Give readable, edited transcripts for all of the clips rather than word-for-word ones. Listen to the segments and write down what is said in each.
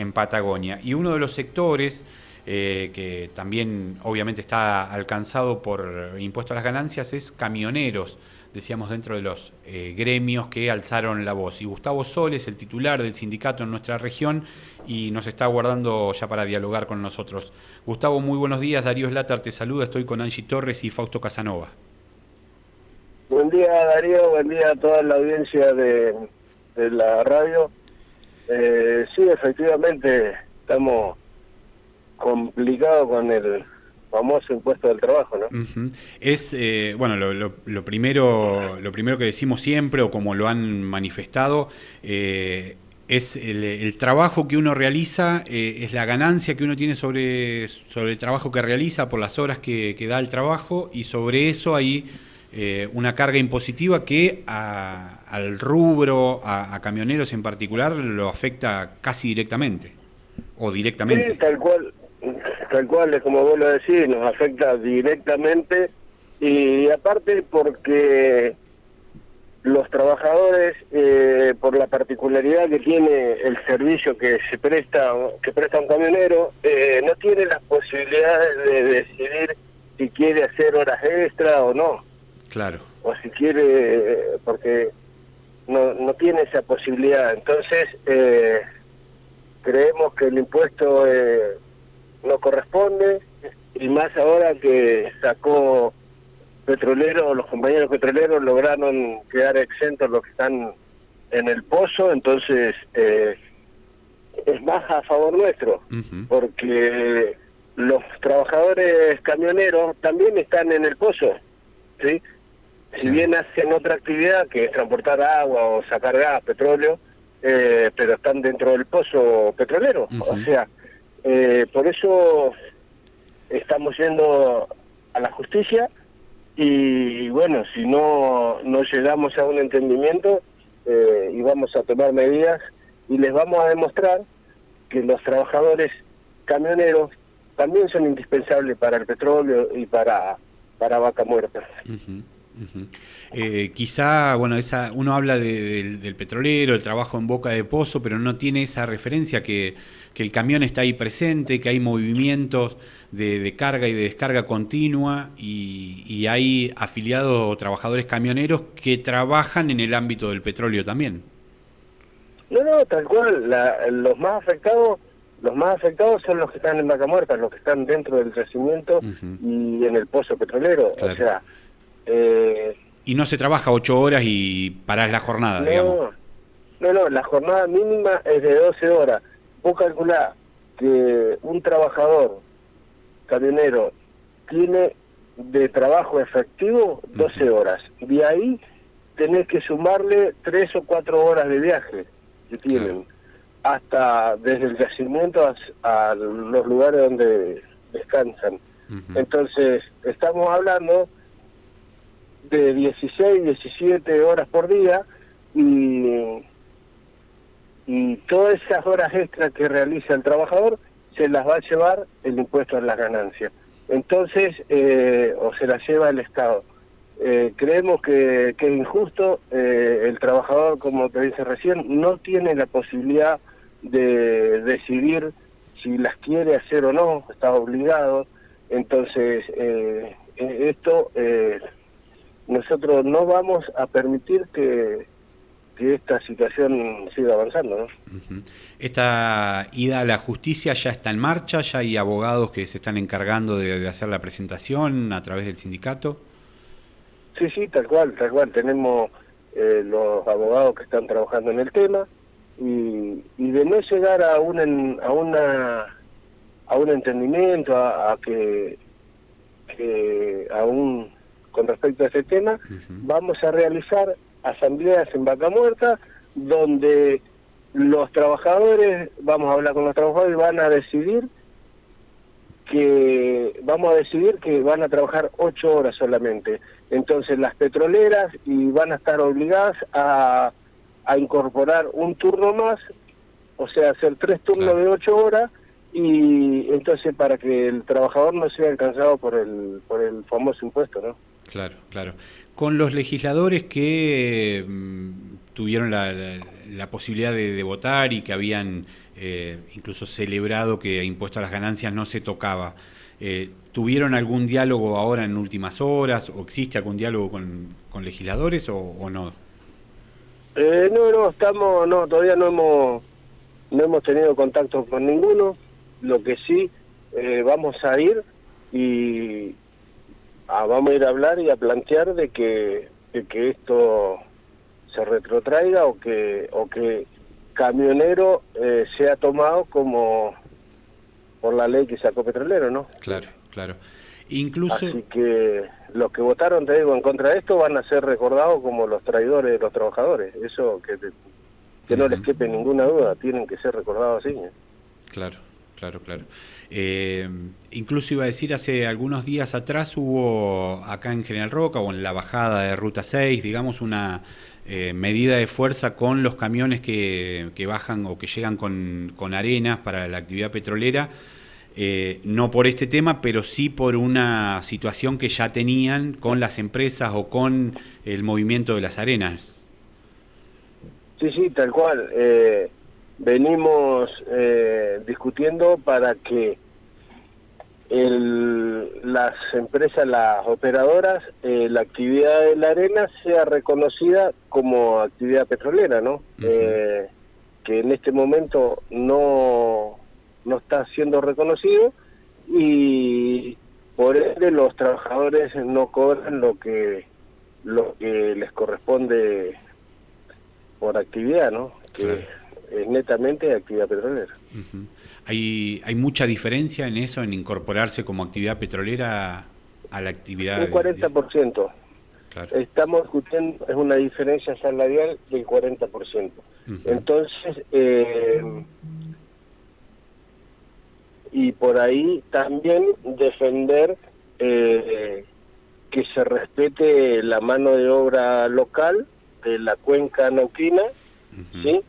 en Patagonia. Y uno de los sectores que también obviamente está alcanzado por impuesto a las ganancias es camioneros, decíamos dentro de los gremios que alzaron la voz. Y Gustavo Sol es el titular del sindicato en nuestra región y nos está aguardando ya para dialogar con nosotros. Gustavo, muy buenos días. Darío Slater te saluda, estoy con Angie Torres y Fausto Casanova. Buen día, Darío, buen día a toda la audiencia de la radio. Sí, efectivamente, estamos complicados con el famoso impuesto del trabajo, ¿no? Es, bueno, lo primero que decimos siempre, o como lo han manifestado, es el trabajo que uno realiza, es la ganancia que uno tiene sobre el trabajo que realiza, por las horas que da el trabajo, y sobre eso hay una carga impositiva que al rubro, a camioneros en particular, lo afecta casi directamente, o directamente. Sí, tal cual, es como vos lo decís, nos afecta directamente, y aparte porque los trabajadores, por la particularidad que tiene el servicio que presta un camionero, no tiene las posibilidades de decidir si quiere hacer horas extra o no. Claro. O si quiere, porque no tiene esa posibilidad. Entonces, creemos que el impuesto no corresponde, y más ahora que sacó petroleros, los compañeros petroleros lograron quedar exentos los que están en el pozo, entonces es más a favor nuestro, porque los trabajadores camioneros también están en el pozo, ¿sí? Si bien hacen otra actividad que es transportar agua o sacar gas, petróleo, pero están dentro del pozo petrolero. O sea, por eso estamos yendo a la justicia, y bueno, si no llegamos a un entendimiento, y vamos a tomar medidas y les vamos a demostrar que los trabajadores camioneros también son indispensables para el petróleo y para Vaca Muerta. Quizá, bueno, uno habla del petrolero, el trabajo en boca de pozo, pero no tiene esa referencia que el camión está ahí presente, que hay movimientos de carga y de descarga continua, y hay afiliados o trabajadores camioneros que trabajan en el ámbito del petróleo también. No, tal cual. Los más afectados son los que están en Vaca Muerta, los que están dentro del yacimiento y en el pozo petrolero. Claro. O sea, y no se trabaja 8 horas y parás la jornada, digamos. No, la jornada mínima es de 12 horas. Vos calculás que un trabajador camionero tiene de trabajo efectivo 12 horas. De ahí tenés que sumarle 3 o 4 horas de viaje que tienen, hasta desde el yacimiento a los lugares donde descansan. Entonces, estamos hablando de 16, 17 horas por día, y todas esas horas extras que realiza el trabajador se las va a llevar el impuesto a las ganancias. Entonces, o se las lleva el Estado. Creemos que es injusto. El trabajador, como te dije recién, no tiene la posibilidad de decidir si las quiere hacer o no, está obligado. Entonces, esto... nosotros no vamos a permitir que esta situación siga avanzando, ¿no? Esta ida a la justicia ya está en marcha, ya hay abogados que se están encargando de hacer la presentación a través del sindicato. Sí, tal cual. Tenemos los abogados que están trabajando en el tema, y de no llegar a un entendimiento, con respecto a ese tema, vamos a realizar asambleas en Vaca Muerta, donde los trabajadores, vamos a hablar con los trabajadores, y van a decidir que van a trabajar 8 horas solamente. Entonces las petroleras van a estar obligadas a incorporar un turno más, o sea, hacer 3 turnos de 8 horas, y entonces para que el trabajador no sea alcanzado por el famoso impuesto, ¿no? Claro. Con los legisladores que tuvieron la posibilidad de votar y que habían incluso celebrado que impuesto a las ganancias no se tocaba. ¿Tuvieron algún diálogo ahora en últimas horas o existe algún diálogo con legisladores o no? No, todavía no hemos tenido contacto con ninguno. Lo que sí, vamos a ir y vamos a ir a hablar y a plantear de que esto se retrotraiga o que camionero sea tomado como por la ley que sacó Petrolero, ¿no? Claro, claro. Incluso... Así que los que votaron, te digo, en contra de esto van a ser recordados como los traidores de los trabajadores. Eso que no les quepe ninguna duda, tienen que ser recordados así. Claro, claro, claro. Incluso iba a decir, hace algunos días atrás hubo acá en General Roca o en la bajada de Ruta 6, digamos, una medida de fuerza con los camiones que bajan o que llegan con arenas para la actividad petrolera. No por este tema, pero sí por una situación que ya tenían con las empresas o con el movimiento de las arenas. Sí, tal cual. Venimos discutiendo para que las empresas, las operadoras, la actividad de la arena sea reconocida como actividad petrolera, ¿no? Que en este momento no está siendo reconocido y por ende los trabajadores no cobran lo que les corresponde por actividad, ¿no? Que claro. Es netamente actividad petrolera. ¿Hay mucha diferencia en eso, en incorporarse como actividad petrolera a la actividad? Un 40%. Claro. Estamos discutiendo, es una diferencia salarial del 40%. Entonces, y por ahí también defender que se respete la mano de obra local de la cuenca neuquina, ¿sí?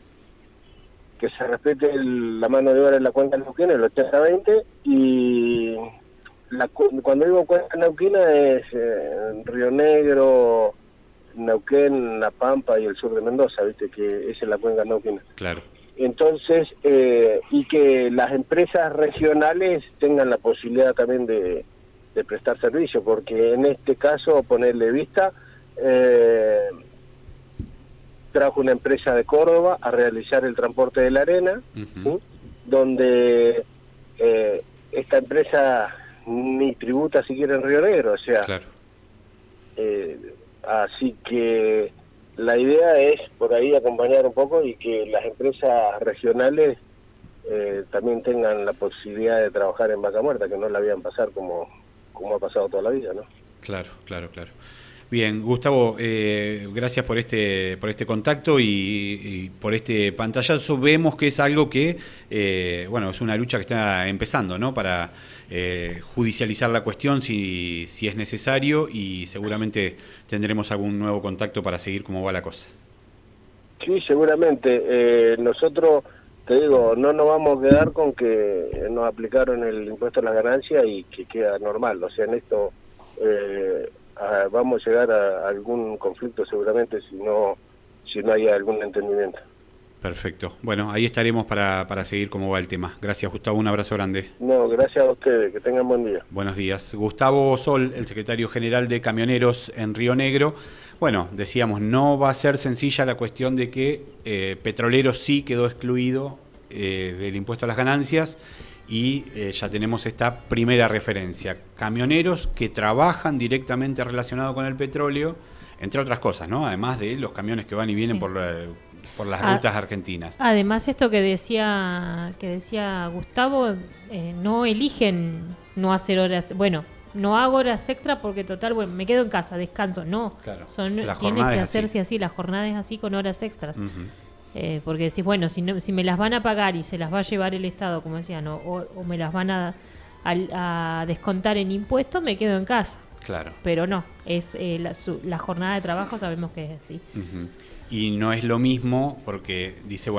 Que se respete la mano de obra de la cuenca neuquina, el 80-20, y cuando digo cuenca neuquina es Río Negro, Neuquén, La Pampa y el sur de Mendoza, viste que esa es la cuenca neuquina. Claro. Entonces, y que las empresas regionales tengan la posibilidad también de prestar servicio, porque en este caso, ponerle vista, trajo una empresa de Córdoba a realizar el transporte de la arena, ¿sí? Donde esta empresa ni tributa siquiera en Río Negro, o sea, claro. Así que la idea es por ahí acompañar un poco y que las empresas regionales también tengan la posibilidad de trabajar en Vaca Muerta, que no la vean pasar como ha pasado toda la vida, ¿no? Claro, claro, claro. Bien, Gustavo, gracias por este contacto y por este pantallazo. Vemos que es algo que, es una lucha que está empezando, ¿no? Para judicializar la cuestión si es necesario, y seguramente tendremos algún nuevo contacto para seguir cómo va la cosa. Sí, seguramente. Nosotros, te digo, no nos vamos a quedar con que nos aplicaron el impuesto a la ganancia y que queda normal. O sea, en esto vamos a llegar a algún conflicto seguramente si no hay algún entendimiento. Perfecto. Bueno, ahí estaremos para seguir cómo va el tema. Gracias, Gustavo. Un abrazo grande. No, gracias a ustedes. Que tengan buen día. Buenos días. Gustavo Sol, el secretario general de Camioneros en Río Negro. Bueno, decíamos, no va a ser sencilla la cuestión de que Petrolero sí quedó excluido del impuesto a las ganancias, y ya tenemos esta primera referencia. Camioneros que trabajan directamente relacionado con el petróleo, entre otras cosas, ¿no? Además de los camiones que van y vienen por las rutas argentinas. Además, esto que decía Gustavo, no eligen no hacer horas, no hago horas extra porque total, me quedo en casa, descanso. No, claro. Tienen que hacerse así, las jornadas así con horas extras. Porque decís, si me las van a pagar y se las va a llevar el Estado, como decían, o me las van a descontar en impuestos, me quedo en casa. Claro. Pero no, es la jornada de trabajo, sabemos que es así. Y no es lo mismo porque dice,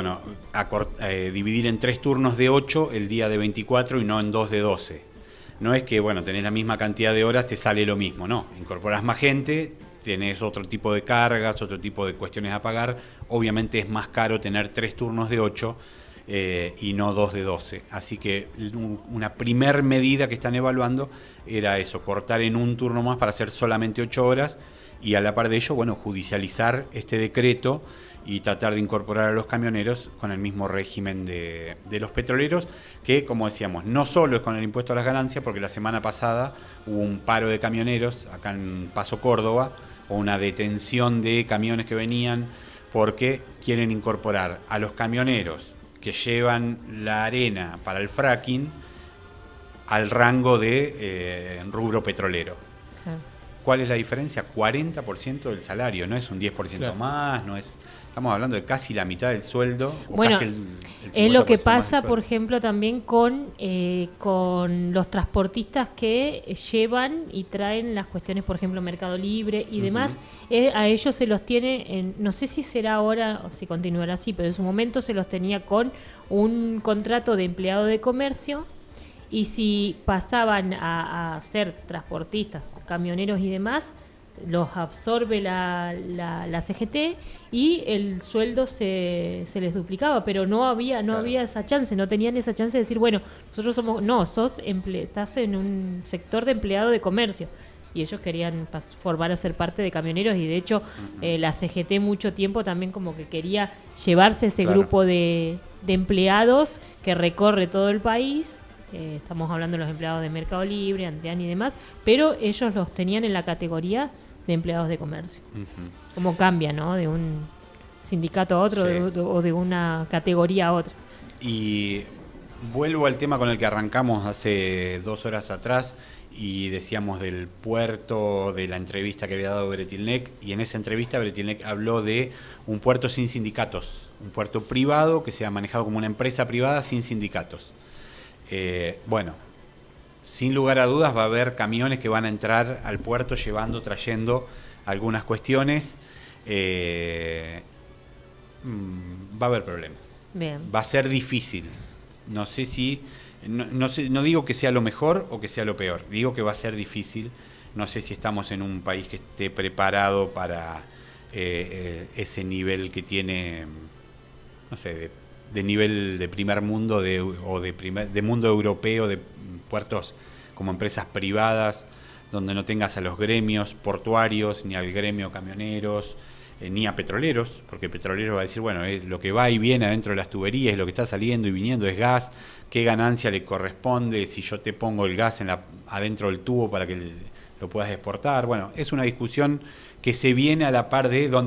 dividir en 3 turnos de 8 el día de 24 y no en 2 de 12. No es que, tenés la misma cantidad de horas, te sale lo mismo, no. Incorporás más gente, tenés otro tipo de cargas, otro tipo de cuestiones a pagar, obviamente es más caro tener 3 turnos de 8 y no 2 de 12. Así que una primer medida que están evaluando era eso, cortar en un turno más para hacer solamente 8 horas y a la par de ello, bueno, judicializar este decreto y tratar de incorporar a los camioneros con el mismo régimen de los petroleros, que como decíamos, no solo es con el impuesto a las ganancias, porque la semana pasada hubo un paro de camioneros acá en Paso Córdoba, o una detención de camiones que venían, porque quieren incorporar a los camioneros que llevan la arena para el fracking al rango de rubro petrolero. Claro. ¿Cuál es la diferencia? 40% del salario, no es un 10% claro. más, no es... Estamos hablando de casi la mitad del sueldo. O bueno, casi el es lo que pasa, por ejemplo, también con los transportistas que llevan y traen las cuestiones, por ejemplo, Mercado Libre y demás. A ellos se los tiene, no sé si será ahora o si continuará así, pero en su momento se los tenía con un contrato de empleado de comercio. Y si pasaban a ser transportistas, camioneros y demás, los absorbe la CGT y el sueldo se les duplicaba, pero no había esa chance, no tenían esa chance de decir, bueno, nosotros somos, no, estás en un sector de empleado de comercio. Y ellos querían formar a ser parte de camioneros y de hecho la CGT mucho tiempo también como que quería llevarse ese grupo de empleados que recorre todo el país. Estamos hablando de los empleados de Mercado Libre, Andrián y demás, pero ellos los tenían en la categoría de empleados de comercio. Cómo cambia, ¿no? De un sindicato a otro o de una categoría a otra. Y vuelvo al tema con el que arrancamos hace 2 horas atrás y decíamos del puerto, de la entrevista que había dado Bretilnec, y en esa entrevista Bretilnec habló de un puerto sin sindicatos, un puerto privado que sea manejado como una empresa privada sin sindicatos. Bueno, sin lugar a dudas va a haber camiones que van a entrar al puerto trayendo algunas cuestiones. Va a haber problemas. Bien. Va a ser difícil. No sé si, no digo que sea lo mejor o que sea lo peor. Digo que va a ser difícil. No sé si estamos en un país que esté preparado para ese nivel que tiene, no sé, de nivel de primer mundo o de mundo europeo, de puertos como empresas privadas, donde no tengas a los gremios portuarios, ni al gremio camioneros, ni a petroleros, porque el petrolero va a decir, bueno, es lo que va y viene adentro de las tuberías, es lo que está saliendo y viniendo, es gas, qué ganancia le corresponde si yo te pongo el gas adentro del tubo para que lo puedas exportar. Bueno, es una discusión que se viene a la par de